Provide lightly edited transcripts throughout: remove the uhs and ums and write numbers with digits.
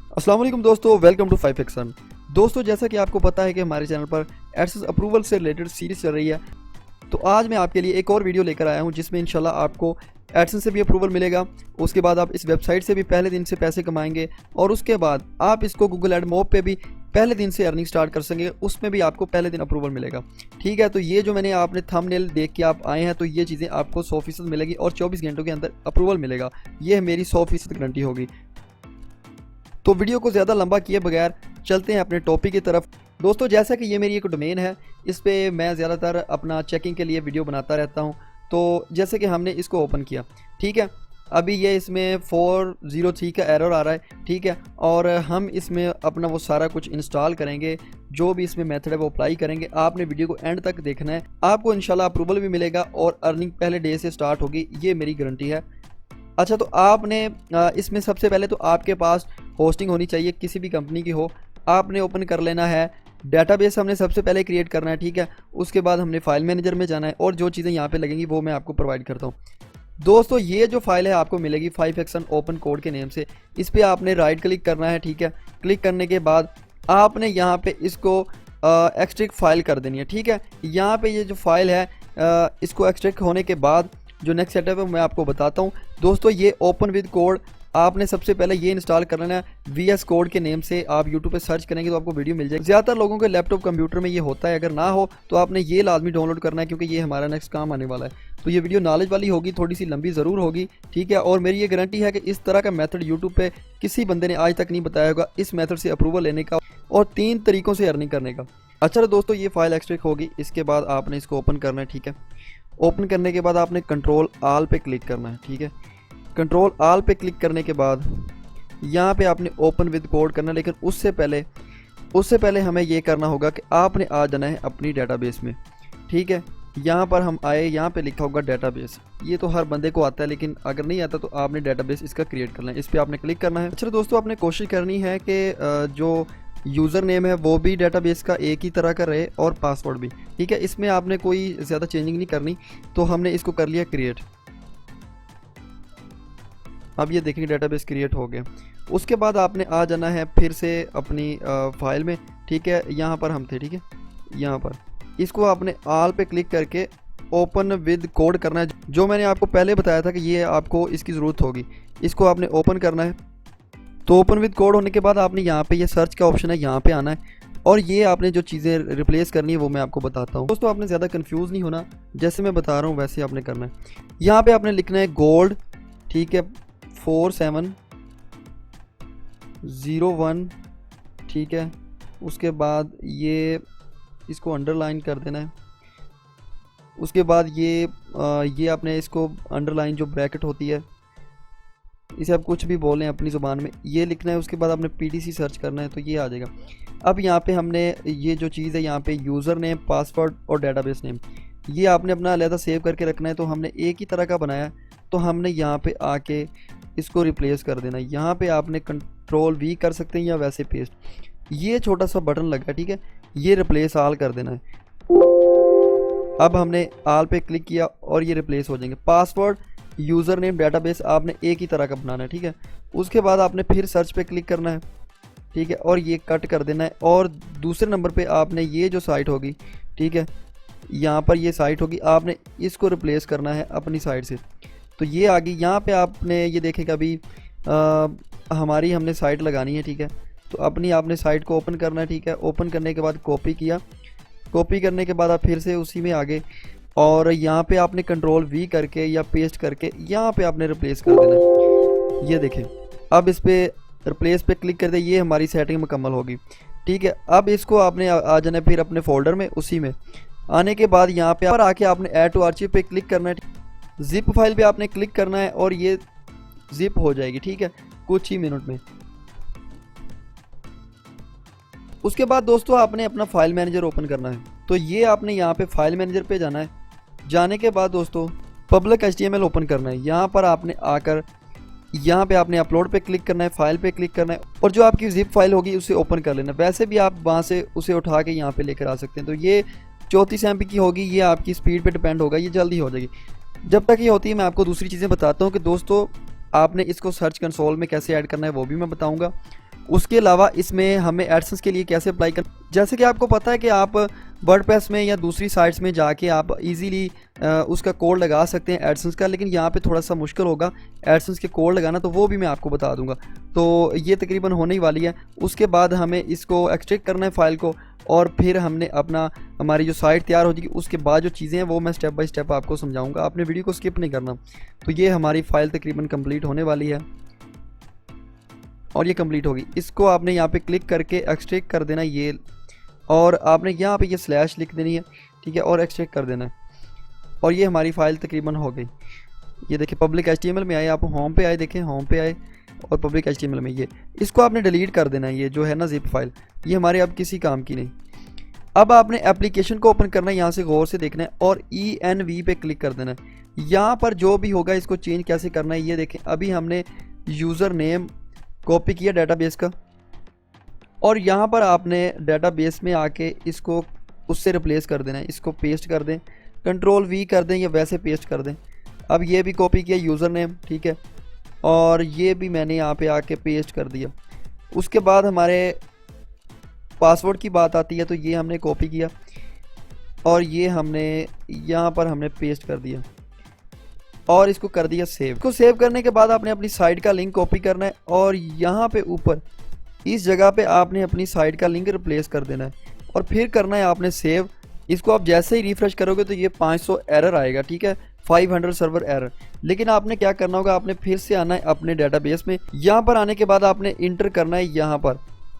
अस्सलाम वालेकुम दोस्तों, वेलकम टू 5xn। दोस्तों, जैसा कि आपको पता है कि हमारे चैनल पर एडसेंस अप्रूवल से रिलेटेड सीरीज चल रही है, तो आज मैं आपके लिए एक और वीडियो लेकर आया हूं जिसमें इंशाल्लाह आपको एडसेंस से भी अप्रूवल मिलेगा। उसके बाद आप इस वेबसाइट से भी पहले दिन से पैसे कमाएंगे और उसके बाद आप इसको गूगल एड मोब पे भी पहले दिन से अर्निंग स्टार्ट कर सकेंगे, उसमें भी आपको पहले दिन अप्रूवल मिलेगा। ठीक है, तो ये जो मैंने आपने थंबनेल देख के आप आए हैं, तो ये चीज़ें आपको 100% मिलेगी और 24 घंटों के अंदर अप्रूवल मिलेगा। ये मेरी 100% गारंटी होगी। तो वीडियो को ज़्यादा लंबा किए बगैर चलते हैं अपने टॉपिक की तरफ। दोस्तों, जैसा कि ये मेरी एक डोमेन है, इस पर मैं ज़्यादातर अपना चेकिंग के लिए वीडियो बनाता रहता हूँ। तो जैसे कि हमने इसको ओपन किया, ठीक है, अभी ये इसमें 403 का एरर आ रहा है, ठीक है, और हम इसमें अपना वो सारा कुछ इंस्टॉल करेंगे, जो भी इसमें मेथड है वो अप्लाई करेंगे। आपने वीडियो को एंड तक देखना है, आपको इंशाल्लाह अप्रूवल भी मिलेगा और अर्निंग पहले डे से स्टार्ट होगी, ये मेरी गारंटी है। अच्छा, तो आपने इसमें सबसे पहले तो आपके पास होस्टिंग होनी चाहिए, किसी भी कंपनी की हो। आपने ओपन कर लेना है डेटाबेस, हमने सबसे पहले क्रिएट करना है, ठीक है। उसके बाद हमने फाइल मैनेजर में जाना है और जो चीज़ें यहाँ पे लगेंगी वो मैं आपको प्रोवाइड करता हूँ। दोस्तों, ये जो फाइल है आपको मिलेगी 5xn ओपन कोड के नेम से। इस पर आपने राइट क्लिक करना है, ठीक है। क्लिक करने के बाद आपने यहाँ पे इसको एक्सट्रैक्ट फाइल कर देनी है, ठीक है। यहाँ पे ये जो फाइल है इसको एक्सट्रैक्ट होने के बाद जो नेक्स्ट सेटअप है मैं आपको बताता हूँ। दोस्तों, ये ओपन विद कोड आपने सबसे पहले ये इंस्टॉल कर लेना है। VS कोड के नेम से आप यूट्यूब पे सर्च करेंगे तो आपको वीडियो मिल जाएगी। ज़्यादातर लोगों के लैपटॉप कंप्यूटर में ये होता है, अगर ना हो तो आपने ये लाजमी डाउनलोड करना है, क्योंकि ये हमारा नेक्स्ट काम आने वाला है। तो ये वीडियो नॉलेज वाली होगी, थोड़ी सी लंबी ज़रूर होगी, ठीक है। और मेरी ये गारंटी है कि इस तरह का मेथड यूट्यूब पर किसी बंदे ने आज तक नहीं बताया होगा, इस मेथड से अप्रूवल लेने का और 3 तरीक़ों से अर्निंग करने का। अच्छा, तो दोस्तों, ये फाइल एक्सट्रैक्ट होगी, इसके बाद आपने इसको ओपन करना है, ठीक है। ओपन करने के बाद आपने कंट्रोल ऑल पे क्लिक करना है, ठीक है। कंट्रोल ऑल पे क्लिक करने के बाद यहाँ पे आपने ओपन विद कोड करना है, लेकिन उससे पहले हमें ये करना होगा कि आपने आ जाना है अपनी डेटाबेस में, ठीक है। यहाँ पर हम आए, यहाँ पे लिखा होगा डेटाबेस। ये तो हर बंदे को आता है, लेकिन अगर नहीं आता तो आपने डेटाबेस इसका क्रिएट करना है, इस पर आपने क्लिक करना है। अच्छा दोस्तों, आपने कोशिश करनी है कि जो यूज़र नेम है वो भी डेटाबेस का एक ही तरह का रहे और पासवर्ड भी, ठीक है। इसमें आपने कोई ज़्यादा चेंजिंग नहीं करनी। तो हमने इसको कर लिया क्रिएट। अब ये देखेंगे डेटाबेस क्रिएट हो गया। उसके बाद आपने आ जाना है फिर से अपनी फाइल में, ठीक है। यहाँ पर हम थे, ठीक है। यहाँ पर इसको आपने ऑल पे क्लिक करके ओपन विद कोड करना है, जो मैंने आपको पहले बताया था कि ये आपको इसकी ज़रूरत होगी। इसको आपने ओपन करना है। तो ओपन विद कोड होने के बाद आपने यहाँ पे ये सर्च का ऑप्शन है, यहाँ पे आना है और ये आपने जो चीज़ें रिप्लेस करनी है वो मैं आपको बताता हूँ। दोस्तों, आपने ज़्यादा कंफ्यूज नहीं होना, जैसे मैं बता रहा हूँ वैसे आपने करना है। यहाँ पे आपने लिखना है गोल्ड, ठीक है, 4701, ठीक है। उसके बाद ये इसको अंडरलाइन कर देना है। उसके बाद ये आपने इसको अंडरलाइन जो ब्रैकेट होती है, इसे आप कुछ भी बोलें अपनी ज़ुबान में, ये लिखना है। उसके बाद आपने PTC सर्च करना है, तो ये आ जाएगा। अब यहाँ पे हमने ये जो चीज़ है, यहाँ पे यूज़र नेम, पासवर्ड और डेटाबेस नेम, ये आपने अपना अलहदा सेव करके रखना है। तो हमने एक ही तरह का बनाया, तो हमने यहाँ पे आके इसको रिप्लेस कर देना है। यहाँ पे आपने कंट्रोल V कर सकते हैं या वैसे पेस्ट, ये छोटा सा बटन लगा, ठीक है, ये रिप्लेस ऑल कर देना है। अब हमने ऑल पे क्लिक किया और ये रिप्लेस हो जाएंगे। पासवर्ड, यूज़र नेम, डेटाबेस आपने एक ही तरह का बनाना है, ठीक है। उसके बाद आपने फिर सर्च पे क्लिक करना है, ठीक है, और ये कट कर देना है। और दूसरे नंबर पे आपने ये जो साइट होगी, ठीक है, यहाँ पर ये साइट होगी, आपने इसको रिप्लेस करना है अपनी साइट से। तो ये आ गई। यहाँ पे आपने ये देखेगा अभी हमारी हमने साइट लगानी है, ठीक है। तो अपनी आपने साइट को ओपन करना है, ठीक है। ओपन करने के बाद कॉपी किया, कॉपी करने के बाद आप फिर से उसी में आगे और यहाँ पे आपने कंट्रोल V करके या पेस्ट करके यहाँ पे आपने रिप्लेस कर देना है। ये देखें, अब इस पर रिप्लेस पे क्लिक कर दे, ये हमारी सेटिंग मुकम्मल होगी, ठीक है। अब इसको आपने आ जाना है फिर अपने फोल्डर में। उसी में आने के बाद यहाँ पे आके आपने ऐड टू आर्चिव पे क्लिक करना है, जिप फाइल पे आपने क्लिक करना है और ये जिप हो जाएगी, ठीक है, कुछ ही मिनट में। उसके बाद दोस्तों आपने अपना फाइल मैनेजर ओपन करना है। तो ये आपने यहाँ पे फाइल मैनेजर पे जाना है। जाने के बाद दोस्तों पब्लिक HTML ओपन करना है। यहाँ पर आपने आकर यहाँ पे आपने अपलोड पे क्लिक करना है, फाइल पे क्लिक करना है और जो आपकी जिप फाइल होगी उसे ओपन कर लेना। वैसे भी आप वहाँ से उसे उठा के यहाँ पे लेकर आ सकते हैं। तो ये 34 MB की होगी, ये आपकी स्पीड पे डिपेंड होगा, ये जल्दी हो जाएगी। जब तक ये होती है मैं आपको दूसरी चीज़ें बताता हूँ कि दोस्तों आपने इसको सर्च कंसोल में कैसे ऐड करना है वो भी मैं बताऊँगा। उसके अलावा इसमें हमें एडसेंस के लिए कैसे अप्लाई कर, जैसे कि आपको पता है कि आप वर्डप्रेस में या दूसरी साइट्स में जाके आप इजीली उसका कोड लगा सकते हैं एडसेंस का, लेकिन यहाँ पे थोड़ा सा मुश्किल होगा एडसेंस के कोड लगाना, तो वो भी मैं आपको बता दूंगा। तो ये तकरीबन होने ही वाली है। उसके बाद हमें इसको एक्सट्रैक्ट करना है फाइल को, और फिर हमने अपना हमारी जो साइट तैयार हो जाएगी। उसके बाद जो चीज़ें हैं वो मैं स्टेप बाय स्टेप आपको समझाऊंगा, आपने वीडियो को स्किप नहीं करना। तो ये हमारी फ़ाइल तकरीबन कंप्लीट होने वाली है और ये कंप्लीट होगी। इसको आपने यहाँ पे क्लिक करके एक्सट्रैक्ट कर देना ये, और आपने यहाँ पे ये स्लैश लिख देनी है, ठीक है, और एक्सट्रैक्ट कर देना है। और ये हमारी फ़ाइल तकरीबन हो गई। ये देखिए पब्लिक HTML में आए, आप होम पे आए, देखें होम पे आए और पब्लिक HTML में ये इसको आपने डिलीट कर देना है। ये जो है ना जिप फाइल, ये हमारे अब किसी काम की नहीं। अब आपने एप्लीकेशन को ओपन करना है, यहाँ से गौर से देखना है और ENV पे क्लिक कर देना है। यहाँ पर जो भी होगा इसको चेंज कैसे करना है ये देखें। अभी हमने यूज़र नेम कॉपी किया डेटाबेस का, और यहाँ पर आपने डेटाबेस में आके इसको उससे रिप्लेस कर देना है। इसको पेस्ट कर दें, Ctrl+V कर दें या वैसे पेस्ट कर दें। अब ये भी कॉपी किया यूज़र नेम, ठीक है, और ये भी मैंने यहाँ पे आके पेस्ट कर दिया। उसके बाद हमारे पासवर्ड की बात आती है, तो ये हमने कॉपी किया और ये हमने यहाँ पर हमने पेस्ट कर दिया और इसको कर दिया सेव। इसको सेव करने के बाद आपने अपनी साइट का लिंक कॉपी करना है और यहाँ पे ऊपर इस जगह पे आपने अपनी साइट का लिंक रिप्लेस कर देना है और फिर करना है आपने सेव। इसको आप जैसे ही रिफ्रेश करोगे तो ये 500 एरर आएगा, ठीक है, 500 सर्वर एरर। लेकिन आपने क्या करना होगा, आपने फिर से आना है अपने डेटाबेस में। यहाँ पर आने के बाद आपने इंटर करना है, यहाँ पर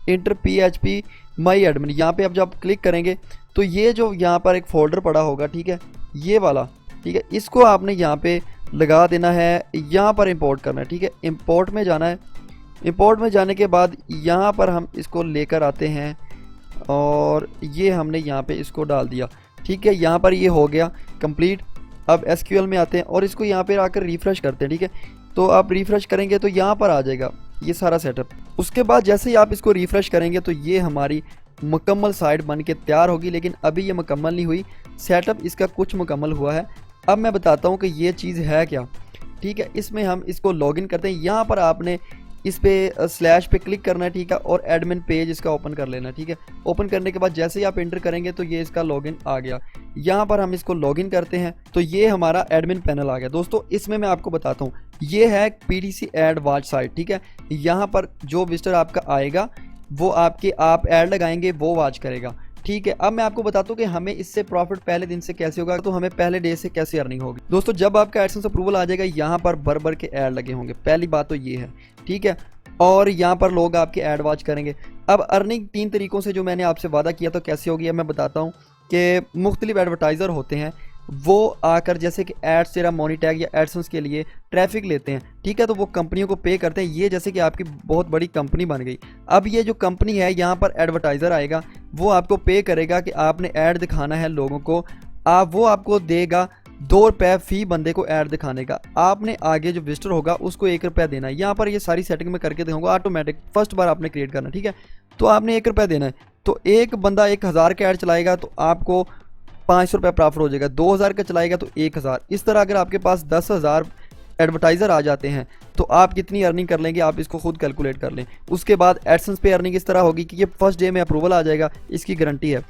इंटर PHP माई एडमिन। यहाँ पे अब जब आप क्लिक करेंगे तो ये जो यहाँ पर एक फोल्डर पड़ा होगा, ठीक है, ये वाला, ठीक है, इसको आपने यहाँ पे लगा देना है। यहाँ पर इंपोर्ट करना है, ठीक है, इंपोर्ट में जाना है। इंपोर्ट में जाने के बाद यहाँ पर हम इसको लेकर आते हैं और ये हमने यहाँ पे इसको डाल दिया, ठीक है। यहाँ पर ये हो गया कंप्लीट। अब SQL में आते हैं और इसको यहाँ पे आकर रिफ़्रेश करते हैं, ठीक है। तो आप रिफ़्रेश करेंगे तो यहाँ पर आ जाएगा ये सारा सेटअप। उसके बाद जैसे ही आप इसको रिफ़्रेश करेंगे तो ये हमारी मुकम्मल साइट बन के तैयार होगी। लेकिन अभी ये मुकम्मल नहीं हुई, सेटअप इसका कुछ मुकम्मल हुआ है। अब मैं बताता हूँ कि ये चीज़ है क्या, ठीक है। इसमें हम इसको लॉगिन करते हैं। यहाँ पर आपने इस पे स्लैश पे क्लिक करना है, ठीक है, और एडमिन पेज इसका ओपन कर लेना है, ठीक है। ओपन करने के बाद जैसे ही आप एंटर करेंगे तो ये इसका लॉगिन आ गया। यहाँ पर हम इसको लॉगिन करते हैं तो ये हमारा एडमिन पैनल आ गया। दोस्तों इसमें मैं आपको बताता हूँ, ये है PTC एड वॉच साइट, ठीक है। यहाँ पर जो विजिटर आपका आएगा वो आपके आप ऐड लगाएंगे वो वॉच करेगा, ठीक है। अब मैं आपको बताता हूँ कि हमें इससे प्रॉफिट पहले दिन से कैसे होगा, तो हमें पहले डे से कैसे अर्निंग होगी। दोस्तों जब आपका एडसेंस अप्रूवल आ जाएगा, यहाँ पर भर के ऐड लगे होंगे, पहली बात तो ये है, ठीक है, और यहाँ पर लोग आपके ऐड वॉच करेंगे। अब अर्निंग 3 तरीकों से जो मैंने आपसे वादा किया तो कैसे होगी, अब मैं बताता हूँ कि मुख्तलिफ एडवर्टाइज़र होते हैं, वो आकर जैसे कि एड्स तेरा मोनीटैग या एडसेंस के लिए ट्रैफिक लेते हैं, ठीक है, तो वो कंपनियों को पे करते हैं। ये जैसे कि आपकी बहुत बड़ी कंपनी बन गई। अब ये जो कंपनी है, यहाँ पर एडवर्टाइज़र आएगा, वो आपको पे करेगा कि आपने ऐड दिखाना है लोगों को, वो आपको देगा 2 रुपये फ़ी बंदे को ऐड दिखाने का। आपने आगे जो विजिटर होगा उसको 1 रुपया देना है। यहाँ पर ये सारी सेटिंग में करके दूंगा ऑटोमेटिक, फर्स्ट बार आपने क्रिएट करना, ठीक है। तो आपने 1 रुपया देना है, तो एक बंदा 1000 का ऐड चलाएगा तो आपको 500 रुपये प्रॉफिट हो जाएगा। 2000 का चलाएगा तो 1000। इस तरह अगर आपके पास 10,000 एडवर्टाइज़र आ जाते हैं तो आप कितनी अर्निंग कर लेंगे, आप इसको खुद कैलकुलेट कर लें। उसके बाद एडसेंस पे अर्निंग इस तरह होगी कि ये फर्स्ट डे में अप्रूवल आ जाएगा, इसकी गारंटी है।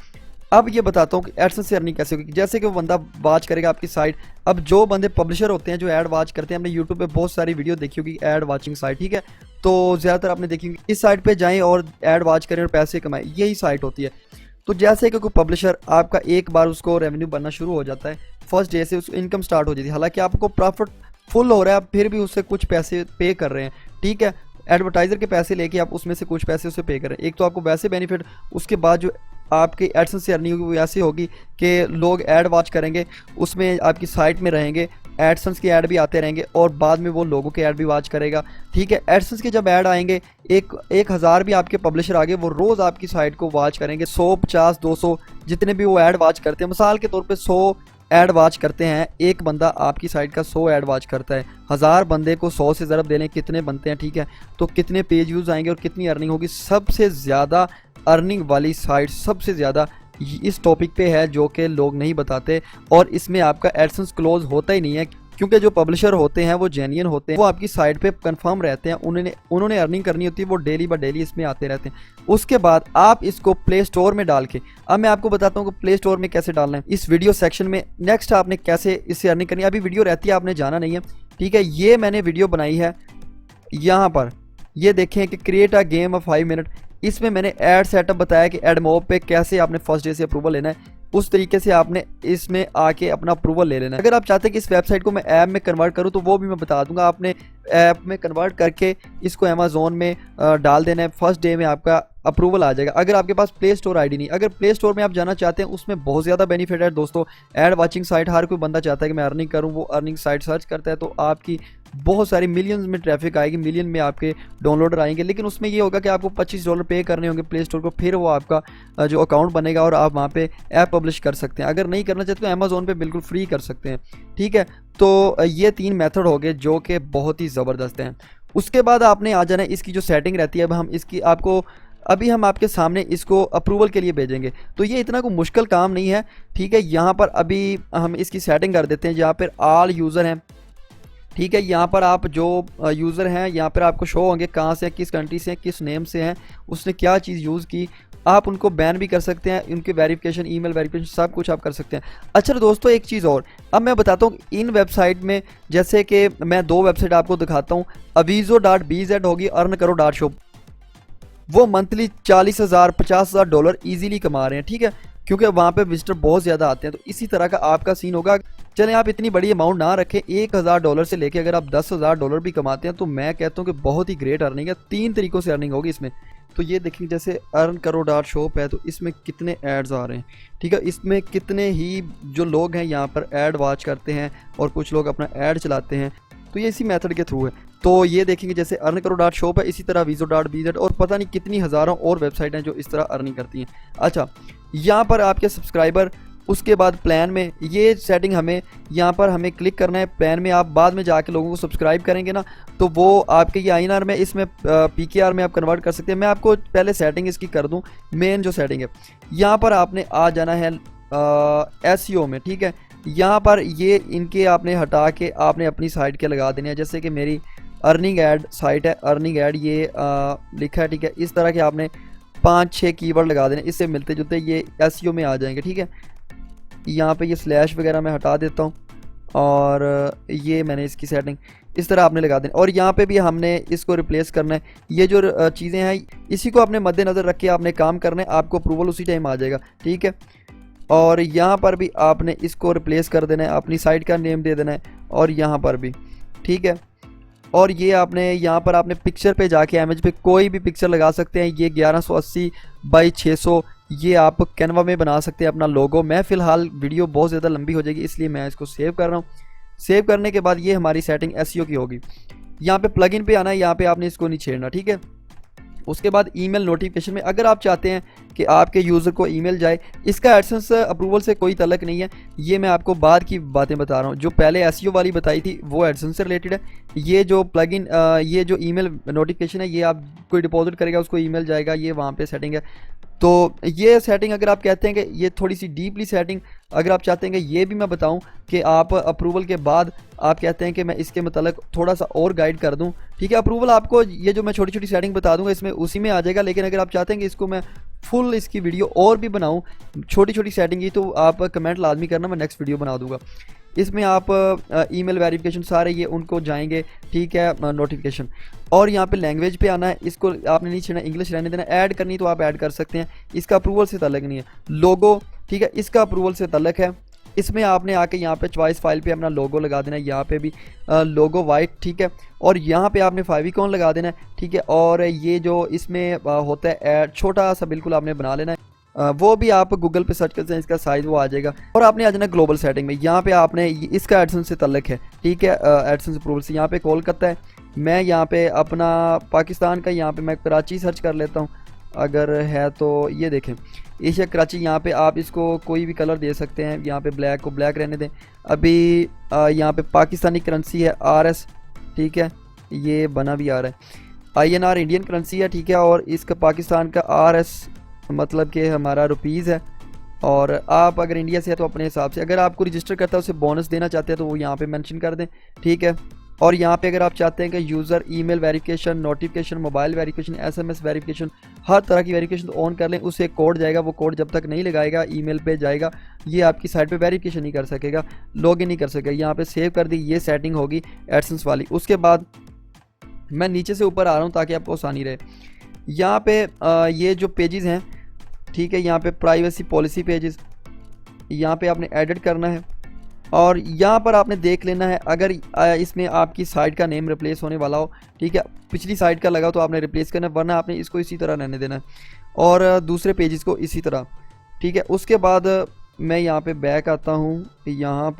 अब ये बताता हूँ कि एडसेंस से अर्निंग कैसे होगी। जैसे कि वो बंदा वॉच करेगा आपकी साइट। अब जो बंदे पब्लिशर होते हैं जो ऐड वॉच करते हैं, हमने यूट्यूब पे बहुत सारी वीडियो देखी होगी ऐड वॉचिंग साइट, ठीक है, तो ज़्यादातर आपने देखी होगी इस साइट पे जाएं और ऐड वॉच करें और पैसे कमाएं, यही साइट होती है। तो जैसे कि कोई पब्लिशर आपका एक बार उसको रेवेन्यू बनना शुरू हो जाता है, फर्स्ट डे से उसको इनकम स्टार्ट हो जाती है, हालांकि आपको प्रॉफिट फुल हो रहा है, आप फिर भी उससे कुछ पैसे पे कर रहे हैं, ठीक है। एडवर्टाइज़र के पैसे लेके आप उसमें से कुछ पैसे उसे पे करें, एक तो आपको वैसे बेनिफिट। उसके बाद जो आपकी एडसेंस से अर्निंग होगी वो ऐसी होगी कि लोग ऐड वॉच करेंगे, उसमें आपकी साइट में रहेंगे, एडसेंस के ऐड भी आते रहेंगे और बाद में वो लोगों के ऐड भी वॉच करेगा, ठीक है। एडसेंस के जब ऐड आएंगे, 1000 भी आपके पब्लिशर आगे, वो रोज़ आपकी साइट को वॉच करेंगे, 100, 50, 200 जितने भी वो ऐड वॉच करते हैं। मिसाल के तौर पे 100 ऐड वॉच करते हैं, एक बंदा आपकी साइट का 100 ऐड वॉच करता है, 1000 बंदे को 100 से ज़रब दे लें, कितने बनते हैं, ठीक है। तो कितने पेज व्यूज़ आएंगे और कितनी अर्निंग होगी। सबसे ज़्यादा अर्निंग वाली साइट सबसे ज़्यादा इस टॉपिक पे है जो कि लोग नहीं बताते, और इसमें आपका एडसेंस क्लोज होता ही नहीं है, क्योंकि जो पब्लिशर होते हैं वो जेन्युइन होते हैं, वो आपकी साइट पे कंफर्म रहते हैं, उन्होंने अर्निंग करनी होती है, वो डेली बाय डेली इसमें आते रहते हैं। उसके बाद आप इसको प्ले स्टोर में डाल के, अब मैं आपको बताता हूँ कि प्ले स्टोर में कैसे डालना है इस वीडियो सेक्शन में। नेक्स्ट आपने कैसे इससे अर्निंग करनी है, अभी वीडियो रहती है, आपने जाना नहीं है, ठीक है। ये मैंने वीडियो बनाई है यहाँ पर, ये देखें कि create a game of 5 minute, इसमें मैंने ऐड सेटअप बताया कि ऐड मॉब पे कैसे आपने फर्स्ट डे से अप्रूवल लेना है, उस तरीके से आपने इसमें आके अपना अप्रूवल ले लेना है। अगर आप चाहते हैं कि इस वेबसाइट को मैं ऐप में कन्वर्ट करूं तो वो भी मैं बता दूंगा। आपने ऐप में कन्वर्ट करके इसको अमेज़ॉन में डाल देना है, फर्स्ट डे में आपका अप्रूवल आ जाएगा। अगर आपके पास प्ले स्टोर आईडी नहीं, अगर प्ले स्टोर में आप जाना चाहते हैं, उसमें बहुत ज़्यादा बेनिफिट है दोस्तों। ऐड वाचिंग साइट, हर कोई बंदा चाहता है कि मैं अर्निंग करूं, वो अर्निंग साइट सर्च करता है तो आपकी बहुत सारी मिलियंस में ट्रैफिक आएगी, मिलियन में आपके डाउनलोडर आएंगे। लेकिन उसमें ये होगा कि आपको $25 पे करने होंगे प्ले स्टोर को, फिर वो आपका जो अकाउंट बनेगा और आप वहाँ पे ऐप पब्लिश कर सकते हैं। अगर नहीं करना चाहते तो अमेज़ॉन पे बिल्कुल फ्री कर सकते हैं, ठीक है। तो ये 3 मेथड हो गए जो कि बहुत ही ज़बरदस्त हैं। उसके बाद आपने आ जाना है, इसकी जो सेटिंग रहती है, अब हम इसकी आपको अभी हम आपके सामने इसको अप्रूवल के लिए भेजेंगे, तो ये इतना कोई मुश्किल काम नहीं है, ठीक है। यहाँ पर अभी हम इसकी सेटिंग कर देते हैं, जहाँ पर ऑल यूज़र हैं, ठीक है। यहाँ पर आप जो यूज़र हैं यहाँ पर आपको शो होंगे कहाँ से हैं, किस कंट्री से हैं, किस नेम से हैं, उसने क्या चीज़ यूज़ की। आप उनको बैन भी कर सकते हैं, उनके वेरिफिकेशन, ईमेल वेरिफिकेशन सब कुछ आप कर सकते हैं। अच्छा दोस्तों एक चीज़ और, अब मैं बताता हूँ इन वेबसाइट में, जैसे कि मैं 2 वेबसाइट आपको दिखाता हूँ। avizo.bz होगी, अर्न करो .shop, वो मंथली $40,000 $50,000 ईजीली कमा रहे हैं, ठीक है, क्योंकि वहाँ पे विजिटर बहुत ज़्यादा आते हैं। तो इसी तरह का आपका सीन होगा। चलें आप इतनी बड़ी अमाउंट ना रखें, $1,000 से लेके अगर आप $10,000 भी कमाते हैं तो मैं कहता हूँ कि बहुत ही ग्रेट अर्निंग है। 3 तरीक़ों से अर्निंग होगी इसमें। तो ये देखिए जैसे अर्न करो .shop है, तो इसमें कितने एड्स आ रहे हैं, ठीक है। इसमें कितने ही जो लोग हैं यहाँ पर ऐड वॉच करते हैं और कुछ लोग अपना ऐड चलाते हैं, तो ये इसी मेथड के थ्रू है। तो ये देखेंगे जैसे अर्न करो .shop है, इसी तरह avizo.bz और पता नहीं कितनी हज़ारों और वेबसाइट हैं जो इस तरह अर्निंग करती हैं। अच्छा, यहाँ पर आपके सब्सक्राइबर, उसके बाद प्लान में ये सेटिंग हमें यहाँ पर हमें क्लिक करना है। प्लान में आप बाद में जाके लोगों को सब्सक्राइब करेंगे ना, तो वो आपके ये INR में, इसमें PKR में आप कन्वर्ट कर सकते हैं। मैं आपको पहले सेटिंग इसकी कर दूँ, मेन जो सेटिंग है यहाँ पर आपने आ जाना है SEO में, ठीक है। यहाँ पर ये इनके आपने हटा के आपने अपनी साइट के लगा देने हैं। जैसे कि मेरी अर्निंग ऐड साइट है, अर्निंग ऐड ये लिखा है, ठीक है। इस तरह के आपने 5-6 कीवर्ड लगा देने, इससे मिलते जुलते ये SEO में आ जाएंगे, ठीक है। यहाँ पे ये स्लैश वगैरह मैं हटा देता हूँ और ये मैंने इसकी सेटिंग इस तरह आपने लगा देना। और यहाँ पे भी हमने इसको रिप्लेस करना है। ये जो चीज़ें हैं इसी को आपने मद्देनज़र रख के आपने काम करना है, आपको अप्रूवल उसी टाइम आ जाएगा, ठीक है। और यहाँ पर भी आपने इसको रिप्लेस कर देना है, अपनी साइट का नेम दे देना है, और यहाँ पर भी, ठीक है। और ये आपने यहाँ पर आपने पिक्चर पे जाके इमेज पे कोई भी पिक्चर लगा सकते हैं। ये 1180 बाई 600 ये आप कैनवा में बना सकते हैं अपना लोगो। मैं फ़िलहाल वीडियो बहुत ज़्यादा लंबी हो जाएगी इसलिए मैं इसको सेव कर रहा हूँ। सेव करने के बाद ये हमारी सेटिंग SEO की होगी। यहाँ पे प्लगइन पे आना है, यहाँ पे आपने इसको नहीं छेड़ना, ठीक है। उसके बाद ईमेल नोटिफिकेशन में अगर आप चाहते हैं कि आपके यूज़र को ईमेल जाए, इसका एडसेंस अप्रूवल से कोई तल्लक नहीं है। ये मैं आपको बाद की बातें बता रहा हूँ, जो पहले SEO वाली बताई थी वो एडसेंस से रिलेटेड है। ये जो प्लगइन ये जो ईमेल नोटिफिकेशन है, ये आप कोई डिपॉजिट करेगा उसको ईमेल जाएगा, ये वहाँ पे सेटिंग है। तो ये सेटिंग अगर आप कहते हैं कि ये थोड़ी सी डीपली सेटिंग अगर आप चाहते हैं कि ये भी मैं बताऊं कि आप अप्रूवल के बाद आप कहते हैं कि मैं इसके मतलब थोड़ा सा और गाइड कर दूं, ठीक है। अप्रूवल आपको ये जो मैं छोटी छोटी सेटिंग बता दूंगा इसमें उसी में आ जाएगा। लेकिन अगर आप चाहते हैं कि इसको मैं फुल इसकी वीडियो और भी बनाऊं छोटी छोटी सेटिंग की, तो आप कमेंट लाजमी करना, मैं नेक्स्ट वीडियो बना दूंगा। इसमें आप ईमेल वेरिफिकेशन सारे ये उनको जाएंगे, ठीक है, नोटिफिकेशन। और यहाँ पे लैंग्वेज पे आना है, इसको आपने नहीं छेड़ना, इंग्लिश रहने देना। ऐड करनी तो आप ऐड कर सकते हैं, इसका अप्रूवल से ताल्लुक नहीं है। लोगो, ठीक है, इसका अप्रूवल से ताल्लुक है। इसमें आपने आके यहाँ पे चॉइस फाइल पे अपना लोगो लगा देना है, यहाँ पे भी लोगो वाइट, ठीक है। और यहाँ पे आपने favicon लगा देना है, ठीक है। और ये जो इसमें होता है ऐड, छोटा सा बिल्कुल आपने बना लेना है। वो भी आप गूगल पे सर्च करते हैं, इसका साइज़ वो आ जाएगा। और आपने आ जाना ग्लोबल सेटिंग में, यहाँ पे आपने इसका एडसेंस से ताल्लुक है, ठीक है, एडसेंस अप्रूवल से। यहाँ पे कॉल करता है, मैं यहाँ पे अपना पाकिस्तान का, यहाँ पे मैं कराची सर्च कर लेता हूँ अगर है तो। ये देखें एशिया कराची, यहाँ पे आप इसको कोई भी कलर दे सकते हैं। यहाँ पे ब्लैक को ब्लैक रहने दें। अभी यहाँ पे पाकिस्तानी करेंसी है RS, ठीक है, ये बना भी आ रहा है। INR इंडियन करेंसी है, ठीक है। और इसका पाकिस्तान का RS मतलब कि हमारा रुपीज़ है, और आप अगर इंडिया से है तो अपने हिसाब से, अगर आपको रजिस्टर करता है उसे बोनस देना चाहते हैं तो वो यहाँ पे मेंशन कर दें, ठीक है। और यहाँ पे अगर आप चाहते हैं कि user email verification, notification, mobile verification, SMS verification, हर तरह की वेरिफिकेशन ऑन कर लें, उसे एक कोड जाएगा, वो कोड जब तक नहीं लगाएगा ईमेल पे जाएगा, ये आपकी साइट पे वेरिफिकेशन नहीं कर सकेगा, लॉगिन नहीं कर सकेगा। यहाँ पे सेव कर दी, ये सेटिंग होगी एडसेंस वाली। उसके बाद मैं नीचे से ऊपर आ रहा हूँ ताकि आपको आसानी रहे। यहाँ पे ये जो पेजेस हैं, ठीक है, यहाँ पे प्राइवेसी पॉलिसी पेजेस, यहाँ पे आपने एडिट करना है और यहाँ पर आपने देख लेना है अगर इसमें आपकी साइट का नेम रिप्लेस होने वाला हो, ठीक है, पिछली साइट का लगा तो आपने रिप्लेस करना है, वरना आपने इसको इसी तरह रहने देना है और दूसरे पेजेस को इसी तरह, ठीक है। उसके बाद मैं यहाँ पे बैक आता हूँ, यहाँ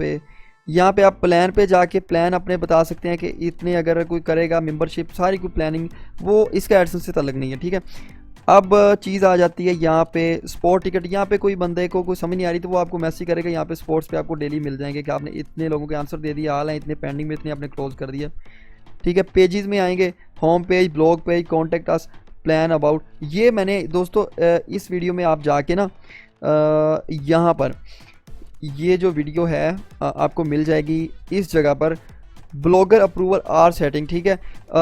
पे आप प्लान पे जाके प्लान अपने बता सकते हैं कि इतने अगर कोई करेगा मेंबरशिप, सारी कोई प्लानिंग, वो इसका एडसेंस से तल्लुक़ नहीं है, ठीक है। अब चीज़ आ जाती है यहाँ पे स्पोर्ट टिकट। यहाँ पे कोई बंदे को कोई समझ नहीं आ रही तो वो आपको मैसेज करेगा, यहाँ पे स्पोर्ट्स पे आपको डेली मिल जाएंगे कि आपने इतने लोगों के आंसर दे दिया, हाल है इतने पेंडिंग में, इतने आपने क्लोज कर दिया, ठीक है। पेजेस में आएंगे, home page, blog page, contact us, plan about. ये मैंने दोस्तों इस वीडियो में आप जाके ना यहाँ पर ये जो वीडियो है आपको मिल जाएगी इस जगह पर, ब्लॉगर अप्रूवल आर सेटिंग, ठीक है।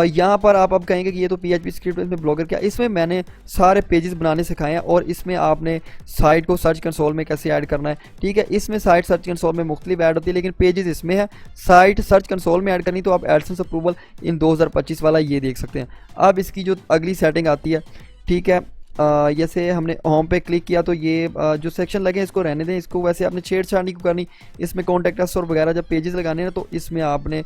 यहाँ पर आप अब कहेंगे कि ये तो PHP स्क्रिप्ट, इसमें ब्लॉगर क्या, इसमें मैंने सारे पेजेस बनाने सिखाए हैं और इसमें आपने साइट को सर्च कंसोल में कैसे ऐड करना है, ठीक है। इसमें साइट सर्च कंसोल में मुख्तलिफ ऐड होती है, लेकिन पेजेस इसमें है। साइट सर्च कंसोल में ऐड करनी तो आप एडसेंस अप्रूवल इन 2025 वाला ये देख सकते हैं। अब इसकी जो अगली सेटिंग आती है, ठीक है, जैसे हमने होम पे क्लिक किया तो ये जो सेक्शन लगे इसको रहने दें, इसको वैसे आपने छेड़छाड़ नहीं करनी। इसमें कॉन्टेक्ट अस और वगैरह जब पेजेस लगाने हैं तो इसमें आपने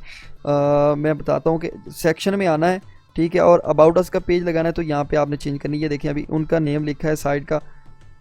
मैं बताता हूँ कि सेक्शन में आना है, ठीक है, और अबाउट अस का पेज लगाना है तो यहाँ पे आपने चेंज करनी है। देखिए अभी उनका नेम लिखा है साइट का,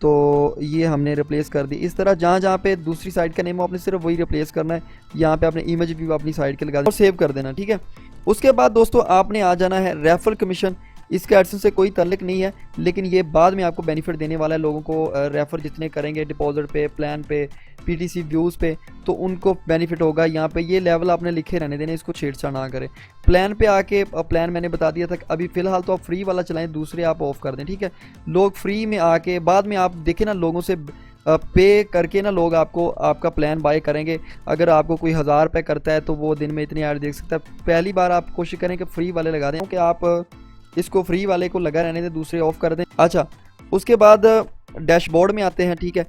तो ये हमने रिप्लेस कर दी। इस तरह जहाँ पे दूसरी साइट का नेम हो आपने सिर्फ वही रिप्लेस करना है। यहाँ पे आपने इमेज भी अपनी साइट के लगा देना और सेव कर देना, ठीक है। उसके बाद दोस्तों आपने आ जाना है रेफरल कमीशन। इसके एडसेंस से कोई ताल्लुक नहीं है, लेकिन ये बाद में आपको बेनिफिट देने वाला है। लोगों को रेफ़र जितने करेंगे डिपॉजिट पे, प्लान पे, PTC व्यूज़ पे, तो उनको बेनिफिट होगा। यहाँ पे ये लेवल आपने लिखे रहने देने, इसको छेड़छाड़ ना करें। प्लान पे आके प्लान मैंने बता दिया था कि अभी फ़िलहाल तो आप फ्री वाला चलाएं, दूसरे आप ऑफ़ कर दें, ठीक है। लोग फ्री में आके बाद में आप देखें ना, लोगों से पे करके ना लोग आपको आपका प्लान बाय करेंगे। अगर आपको कोई 1000 रुपये करता है तो वो दिन में इतनी ऐड देख सकता है। पहली बार आप कोशिश करें कि फ्री वाले लगा दें, कि आप इसको फ्री वाले को लगा रहने दें, दूसरे ऑफ कर दें। अच्छा, उसके बाद डैशबोर्ड में आते हैं, ठीक है।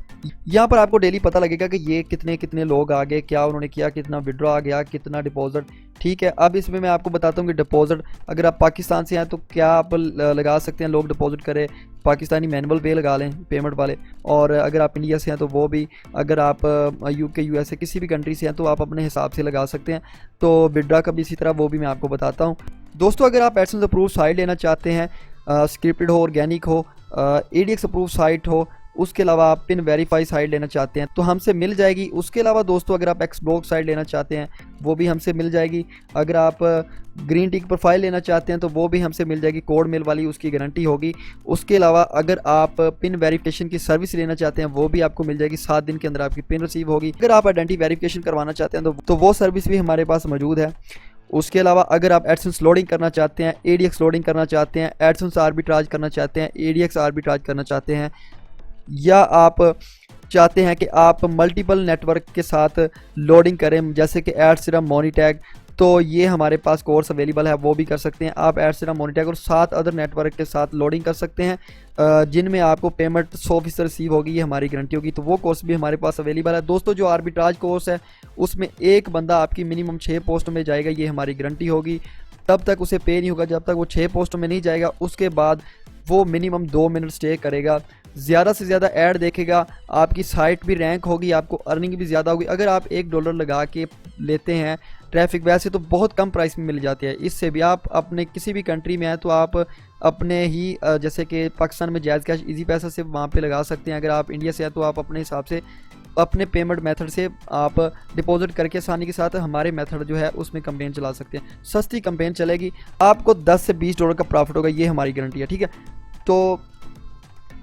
यहाँ पर आपको डेली पता लगेगा कि ये कितने कितने लोग आ गए, क्या उन्होंने किया, कितना विड्रॉ आ गया, कितना डिपॉजिट, ठीक है। अब इसमें मैं आपको बताता हूँ कि डिपॉजिट अगर आप पाकिस्तान से हैं तो क्या आप लगा सकते हैं, लोग डिपॉजिट करें, पाकिस्तानी मैनुअल पे लगा लें पेमेंट वाले, और अगर आप इंडिया से हैं तो वो भी, अगर आप UK USA किसी भी कंट्री से हैं तो आप अपने हिसाब से लगा सकते हैं। तो विड्रॉ का भी इसी तरह वो भी मैं आपको बताता हूँ। दोस्तों अगर आप एडसेंस अप्रूव साइट लेना चाहते हैं, स्क्रिप्टेड हो, ऑर्गेनिक हो, ADX अप्रूव साइट हो, उसके अलावा आप पिन वेरीफाई साइट लेना चाहते हैं तो हमसे मिल जाएगी। उसके अलावा दोस्तों अगर आप एक्सब्लॉग साइट लेना चाहते हैं वो भी हमसे मिल जाएगी। अगर आप ग्रीन टिक प्रोफाइल लेना चाहते हैं तो वो भी हमसे मिल जाएगी, कोड मेल वाली, उसकी गारंटी होगी। उसके अलावा अगर आप पिन वेरिफिकेशन की सर्विस लेना चाहते हैं वो भी आपको मिल जाएगी, 7 दिन के अंदर आपकी पिन रिसीव होगी। अगर आप आइडेंटिटी वेरिफिकेशन करवाना चाहते हैं तो वो सर्विस भी हमारे पास मौजूद है। उसके अलावा अगर आप एडसेंस लोडिंग करना चाहते हैं, ADX लोडिंग करना चाहते हैं, एडसेंस आर्बिट्राज करना चाहते हैं, ADX आर्बिट्राज करना चाहते हैं, या आप चाहते हैं कि आप मल्टीपल नेटवर्क के साथ लोडिंग करें जैसे कि एडसिरम, मोनीटैग, तो ये हमारे पास कोर्स अवेलेबल है, वो भी कर सकते हैं आप। एडसिरम, मोनीटैग और 7 अदर नेटवर्क के साथ लोडिंग कर सकते हैं जिनमें आपको पेमेंट 100% रिसीव होगी, ये हमारी गारंटी होगी। तो वो कोर्स भी हमारे पास अवेलेबल है। दोस्तों जो आर्बिट्राज कोर्स है उसमें एक बंदा आपकी मिनिमम 6 पोस्ट में जाएगा, ये हमारी गारंटी होगी। तब तक उसे पे नहीं होगा जब तक वो 6 पोस्ट में नहीं जाएगा। उसके बाद वो मिनिमम 2 मिनट स्टे करेगा, ज़्यादा से ज़्यादा ऐड देखेगा, आपकी साइट भी रैंक होगी, आपको अर्निंग भी ज़्यादा होगी। अगर आप $1 लगा के लेते हैं ट्रैफिक, वैसे तो बहुत कम प्राइस में मिल जाती है। इससे भी आप अपने किसी भी कंट्री में हैं तो आप अपने ही जैसे कि पाकिस्तान में जायज़ कैश इजी पैसा से वहाँ पे लगा सकते हैं। अगर आप इंडिया से हैं तो आप अपने हिसाब से अपने पेमेंट मेथड से आप डिपॉजिट करके आसानी के साथ हमारे मेथड जो है उसमें कैंपेन चला सकते हैं। सस्ती कैंपेन चलेगी, आपको $10 से $20 का प्रॉफिट होगा, ये हमारी गारंटी है, ठीक है। तो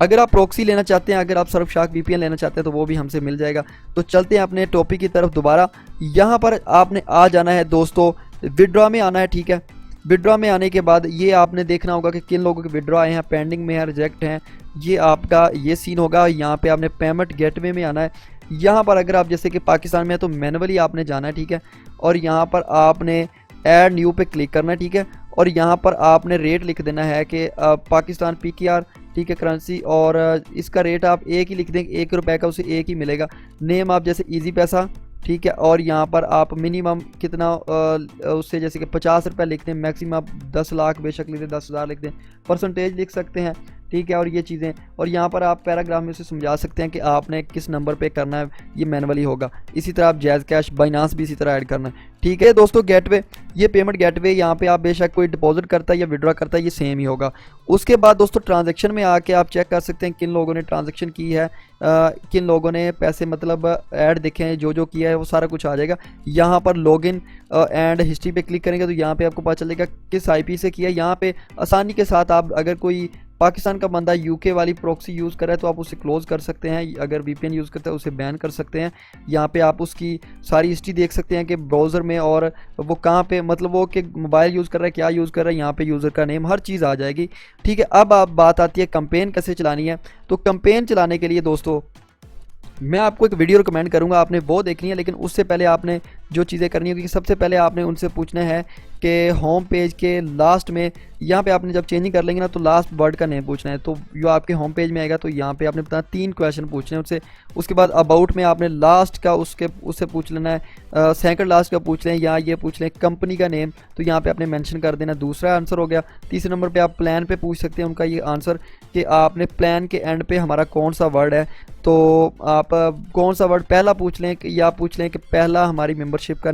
अगर आप प्रॉक्सी लेना चाहते हैं, अगर आप सर्फशार्क VPN लेना चाहते हैं तो वो भी हमसे मिल जाएगा। तो चलते हैं अपने टॉपिक की तरफ दोबारा। यहाँ पर आपने आ जाना है दोस्तों, विड्रॉ में आना है, ठीक है। विड्रॉ में आने के बाद ये आपने देखना होगा कि किन लोगों के विड्रॉ आए हैं, पेंडिंग में है, रिजेक्ट हैं, ये आपका ये सीन होगा। यहाँ पे आपने पेमेंट गेटवे में आना है। यहाँ पर अगर आप जैसे कि पाकिस्तान में है तो मैनुअली आपने जाना है, ठीक है। और यहाँ पर आपने ऐड न्यू पे क्लिक करना है, ठीक है। और यहाँ पर आपने रेट लिख देना है कि पाकिस्तान PKR, ठीक है, करेंसी, और इसका रेट आप एक ही लिख देंगे, ₹1 का उसे एक ही मिलेगा। नेम आप जैसे इजी पैसा, ठीक है। और यहाँ पर आप मिनिमम कितना उससे जैसे कि ₹50 लिख दें, मैक्सिमम आप 10 लाख बेशक लिख दें, 10,000 लिख दें, परसेंटेज लिख सकते हैं, ठीक है। और ये चीज़ें, और यहाँ पर आप पैराग्राफ में से समझा सकते हैं कि आपने किस नंबर पे करना है, ये मैनुअली होगा। इसी तरह आप जैज़ कैश, बाइनांस भी इसी तरह ऐड करना है, ठीक है दोस्तों। गेटवे, ये पेमेंट गेटवे, यहाँ पे आप बेशक कोई डिपॉजिट करता है या विड्रॉ करता है, ये सेम ही होगा। उसके बाद दोस्तों ट्रांजैक्शन में आके आप चेक कर सकते हैं किन लोगों ने ट्रांजैक्शन की है, किन लोगों ने पैसे मतलब ऐड देखे हैं, जो किया है वो सारा कुछ आ जाएगा। यहाँ पर लॉगिन एंड हिस्ट्री पे क्लिक करेंगे तो यहाँ पे आपको पता चलेगा किस IP से किया है। यहाँ पे आसानी के साथ आप अगर कोई पाकिस्तान का बंदा UK वाली प्रॉक्सी यूज़ कर रहा है तो आप उसे क्लोज़ कर सकते हैं, अगर VPN यूज़ करता है उसे बैन कर सकते हैं। यहाँ पे आप उसकी सारी हिस्ट्री देख सकते हैं कि ब्राउज़र में, और वो कहाँ पे, मतलब वो कि मोबाइल यूज़ कर रहा है, क्या यूज़ कर रहा है, यहाँ पे यूज़र का नेम, हर चीज़ आ जाएगी, ठीक है। अब आप बात आती है कैंपेन कैसे चलानी है। तो कैंपेन चलाने के लिए दोस्तों मैं आपको एक वीडियो रिकमेंड करूंगा, आपने वो देखनी है। लेकिन उससे पहले आपने जो चीज़ें करनी होगी, सबसे पहले आपने उनसे पूछना है कि होम पेज के लास्ट में, यहाँ पे आपने जब चेंजिंग कर लेंगे ना तो लास्ट वर्ड का नेम पूछना है। तो जो आपके होम पेज में आएगा तो यहाँ पे आपने बताना 3 क्वेश्चन पूछने हैं उससे। उसके बाद अबाउट में आपने लास्ट का उससे पूछ लेना है, सेकंड लास्ट का पूछ लें, या ये पूछ लें कंपनी का नेम, तो यहाँ पे आपने मेंशन कर देना। दूसरा आंसर हो गया। तीसरे नंबर पे आप प्लान पे पूछ सकते हैं उनका ये आंसर कि आपने प्लान के एंड पे हमारा कौन सा वर्ड है, तो आप कौन सा वर्ड पहला पूछ लें, या पूछ लें कि पहला हमारी मेंबरशिप का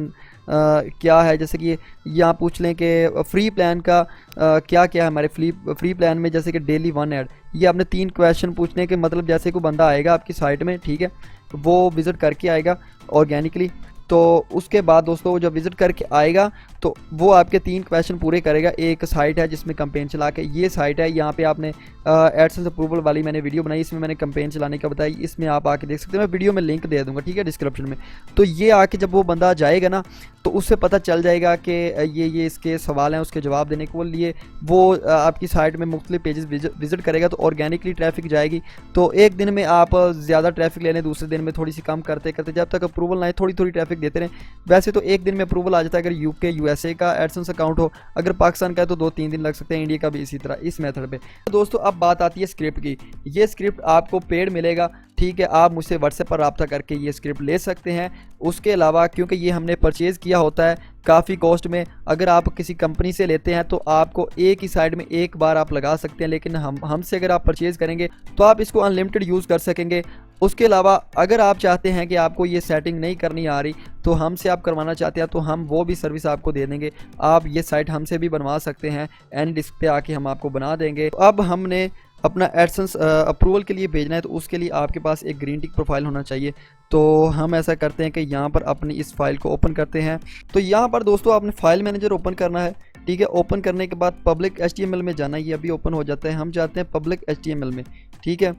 क्या है। जैसे कि यहाँ पूछ लें कि फ्री प्लान का क्या क्या है हमारे फ्री प्लान में, जैसे कि डेली 1 ऐड। ये आपने 3 क्वेश्चन पूछने के, मतलब जैसे कोई बंदा आएगा आपकी साइट में, ठीक है, वो विज़िट करके आएगा ऑर्गेनिकली, तो उसके बाद दोस्तों वो जब विज़िट करके आएगा तो वो आपके 3 क्वेश्चन पूरे करेगा। एक साइट है जिसमें कैंपेन चला के, ये साइट है, यहाँ पे आपने एडसेंस अप्रूवल वाली मैंने वीडियो बनाई, इसमें मैंने कैंपेन चलाने का बताया, इसमें आप आके देख सकते हैं, मैं वीडियो में लिंक दे दूंगा, ठीक है, डिस्क्रिप्शन में। तो ये आके जब वो बंदा जाएगा ना तो उससे पता चल जाएगा कि ये इसके सवाल हैं, उसके जवाब देने के लिए वो आपकी साइट में मुख्तलिफ पेजेस विजिट करेगा, तो ऑर्गेनिकली ट्रैफिक जाएगी। तो एक दिन में आप ज़्यादा ट्रैफिक ले लें, दूसरे दिन में थोड़ी सी कम करते करते जब तक अप्रूवल ना आए थोड़ी थोड़ी ट्रैफिक देते रहें। वैसे तो एक दिन में अप्रूवल आ जाता है अगर UK USA का एडसेंस अकाउंट हो, अगर पाकिस्तान का है तो 2-3 दिन लग सकते हैं, इंडिया का भी इसी तरह इस मेथड पे। तो दोस्तों अब बात आती है स्क्रिप्ट की। ये स्क्रिप्ट आपको पेड मिलेगा, ठीक है, आप मुझसे व्हाट्सएप पर रब्ता करके ये स्क्रिप्ट ले सकते हैं। उसके अलावा क्योंकि ये हमने परचेज़ किया होता है काफ़ी कॉस्ट में, अगर आप किसी कंपनी से लेते हैं तो आपको एक ही साइड में एक बार आप लगा सकते हैं, लेकिन हमसे अगर आप परचेज़ करेंगे तो आप इसको अनलिमिटेड यूज़ कर सकेंगे। उसके अलावा अगर आप चाहते हैं कि आपको ये सेटिंग नहीं करनी आ रही तो हमसे आप करवाना चाहते हैं तो हम वो भी सर्विस आपको दे देंगे, आप ये साइट हमसे भी बनवा सकते हैं, एनी डिस्क पे आके हम आपको बना देंगे। अब हमने अपना एडसेंस अप्रूवल के लिए भेजना है तो उसके लिए आपके पास एक ग्रीन टिक प्रोफाइल होना चाहिए। तो हम ऐसा करते हैं कि यहाँ पर अपनी इस फाइल को ओपन करते हैं। तो यहाँ पर दोस्तों आपने फाइल मैनेजर ओपन करना है, ठीक है। ओपन करने के बाद पब्लिक HTML में जाना है, ये अभी ओपन हो जाता है, हम जाते हैं पब्लिक HTML में, ठीक है।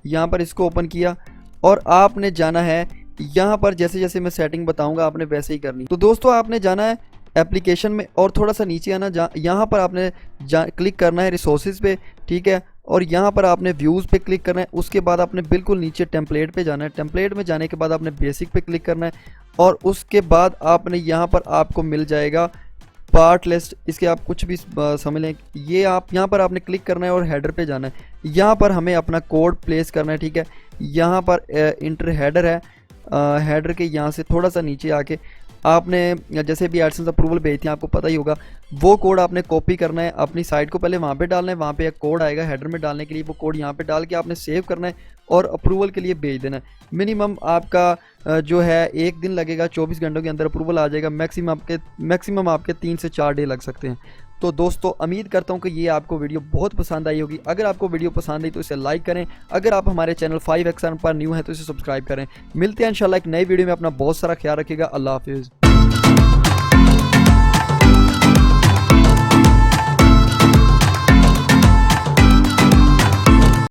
यहाँ पर इसको ओपन किया और आपने जाना है यहाँ पर, जैसे जैसे मैं सेटिंग बताऊँगा आपने वैसे ही करनी। तो दोस्तों आपने जाना है एप्लीकेशन में और थोड़ा सा नीचे आना, यहाँ पर आपने क्लिक करना है रिसोर्सेज पे, ठीक है, और यहाँ पर आपने व्यूज़ पे क्लिक करना है। उसके बाद आपने बिल्कुल नीचे टेम्पलेट पे जाना है, टेम्पलेट में जाने के बाद आपने बेसिक पे क्लिक करना है और उसके बाद आपने यहाँ पर आपको मिल जाएगा पार्ट लिस्ट, इसके आप कुछ भी समझ लें। ये आप यहाँ पर आपने क्लिक करना है और हेडर पे जाना है, यहाँ पर हमें अपना कोड प्लेस करना है, ठीक है। यहाँ पर इंटर हेडर है, हेडर के यहाँ से थोड़ा सा नीचे आके आपने जैसे भी एडसेंस अप्रूवल भेजते हैं आपको पता ही होगा, वो कोड आपने कॉपी करना है अपनी साइट को, पहले वहाँ पे डालना है, वहाँ पे एक कोड आएगा हेडर में डालने के लिए, वो कोड यहाँ पे डाल के आपने सेव करना है और अप्रूवल के लिए भेज देना है। मिनिमम आपका जो है 1 दिन लगेगा, 24 घंटों के अंदर अप्रूवल आ जाएगा, मैक्सिमम आपके 3 से 4 डे लग सकते हैं। तो दोस्तों उम्मीद करता हूँ कि ये आपको वीडियो बहुत पसंद आई होगी। अगर आपको वीडियो पसंद आई तो इसे लाइक करें, अगर आप हमारे चैनल 5XN पर न्यू हैं तो इसे सब्सक्राइब करें। मिलते हैं इंशाल्लाह एक नई वीडियो में, अपना बहुत सारा ख्याल रखिएगा। अल्लाह हाफिज़।